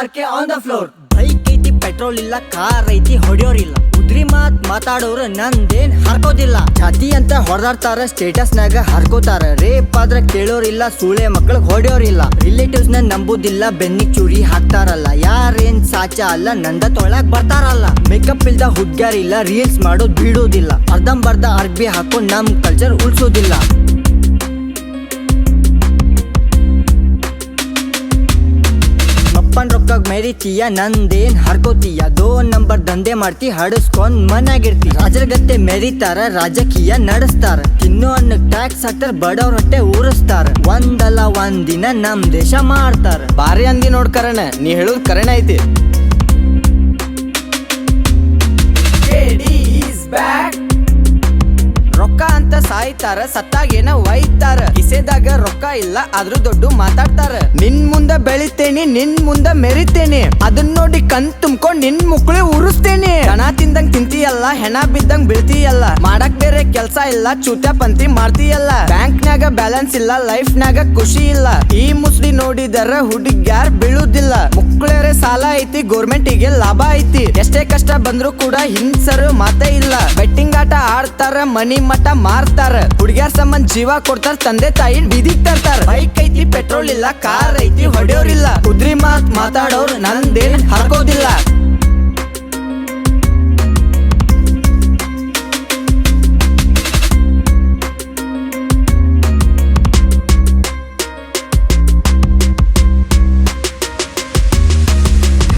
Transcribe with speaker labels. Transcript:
Speaker 1: RK on the floor. Bike ಐತಿ petrol ಇಲ್ಲ, car ಐತಿ ಹೊಡಿಯೋರಿಲ್ಲ. ಉದ್ರಿ ಮಾತಾಡೋರು ನಂದೇನ್ ಹರ್ಕೋದಿಲ್ಲ. ಜಾತಿ ಅಂತ ಹೊಡೆದಾಡ್ತಾರ, ಸ್ಟೇಟಸ್ ನಾಗ ಹರ್ಕೋತಾರ. ರೇಪ್ ಆದ್ರೆ ಕೇಳೋರಿಲ್ಲ, ಸೂಳೆ ಮಕ್ಳಿಗೆ ಹೊಡಿಯೋರಿಲ್ಲ. ರಿಲೇಟಿವ್ಸ್ ನ ನಂಬುದಿಲ್ಲ, ಬೆನ್ನಿಗ್ ಚೂರಿ ಹಾಕ್ತಾರಲ್ಲ. ಯಾರೇನ್ ಸಾಚ ಅಲ್ಲ, ನಂದ ತೊಳಕ್ ಬರ್ತಾರಲ್ಲ. ಮೇಕಪ್ ಇಲ್ದ ಹುಡ್ಗ್ಯಾರಿಲ್ಲ, ರೀಲ್ಸ್ ಮಾಡೋದ್ ಬಿಡೋದಿಲ್ಲ. ಅರ್ಧಂಬರ್ಧ ಅರ್ಬಿ ಹಾಕೋ ನಮ್ ಕಲ್ಚರ್ ಉಳ್ಸೋದಿಲ್ಲ. ಅಪ್ಪನ್ ರೊಕ್ಕಾಗ ಮೆರಿತೀಯ, ನಂದೇನ್ ಹರ್ಕೋತೀಯ. 2 ನಂಬರ್ ದಂಧೆ ಮಾಡ್ತಿ, ಹಡಸ್ಕೊಂಡ್ ಮನ್ಯಾಗಿರ್ತಿ. ರಾಜರ ಗತ್ತೆ ಮೆರಿತಾರ, ರಾಜಕೀಯ ನಡೆಸ್ತಾರ. ತಿನ್ನೋ ಅನ್ನಕ್ ಟ್ಯಾಕ್ಸ್ ಹಾಕ್ತಾರ, ಬಡವ್ರ ಹೊಟ್ಟೆ ಊರಿಸ್ತಾರ. ಒಂದಲ್ಲ ಒಂದಿನ ನಮ್ ದೇಶ ಮಾಡ್ತಾರ.
Speaker 2: ಬಾರಿ ಅಂದಿ ನೋಡ್ಕರಣ, ನೀ ಹೇಳುದ್ ಕರೆಣ ಐತಿ. ರೊಕ್ಕ ಅಂತ ಸಾಯ್ತಾರ, ಸತ್ತಾಗೇನ ಒಯ್ತಾರ. ಕಿಸೆದಾಗ ರೊಕ್ಕ ಇಲ್ಲ, ಆದ್ರೂ ದೊಡ್ಡ ಮಾತಾಡ್ತಾರ. ನಿನ್ ಮುಂದ ಬೆಳಿತೇನಿ, ನಿನ್ ಮುಂದ ಮೆರಿತೇನಿ. ಅದನ್ನ ನೋಡಿ ಕಣ್ ತುಂಬ್ಕೊಂಡ್ ನಿನ್ ಮುಕ್ಳಿ ಉರಿಸ್ತೇನಿ. ಹಣ ತಿಂದಂಗ್ ತಿಂತೀಯಲ್ಲ, ಹೆಣ ಬಿದ್ದಂಗ್ ಬೀಳ್ತೀಯಲ್ಲ. ಮಾಡಕ್ ಬೇರೆ ಕೆಲ್ಸ ಇಲ್ಲ, ಚೂತ್ಯ ಪಂತಿ ಮಾಡ್ತೀಯಲ್ಲ. ಬ್ಯಾಂಕ್ನಾಗ ಬ್ಯಾಲೆನ್ಸ್ ಇಲ್ಲ, ಲೈಫ್ ನಾಗ ಖುಷಿ ಇಲ್ಲ. ಈ ಮುಸ್ಲಿ ನೋಡಿದರ ಹುಡುಗ್ಯಾರ್ ಬೀಳುದಿಲ್ಲ. ಮುಕ್ಳೇರೆ ಸಾಲ ಐತಿ, ಗೋರ್ಮೆಂಟಿಗೆ ಲಾಭ ಐತಿ. ಎಷ್ಟೇ ಕಷ್ಟ ಬಂದ್ರು ಕೂಡ ಹಿಂಸರು ಮಾತೇ ಇಲ್ಲ. ಬೆಟ್ಟಿಂಗ್ ಆಟ ಆಡ್ತಾರ, ಮನಿ ಮಠ ಮಾರ್ತಾರ. ಹುಡುಗ್ಯಾರ ಸಂಬಂಧ ಜೀವ ಕೊಡ್ತಾರ, ತಂದೆ ತಾಯಿ ಬೀದಿಗ್ ತರ್ತಾರ. ಬೈಕ್ ಐತಿ ಪೆಟ್ರೋಲ್ ಇಲ್ಲ, ಕಾರ್ ಐತಿ ಹೊಡೆಯೋರಿಲ್ಲ. ಉದ್ರಿ ಮಾತಾಡೋರು ನಂದೇನ್ ಹರ್ಕೋದಿಲ್ಲ.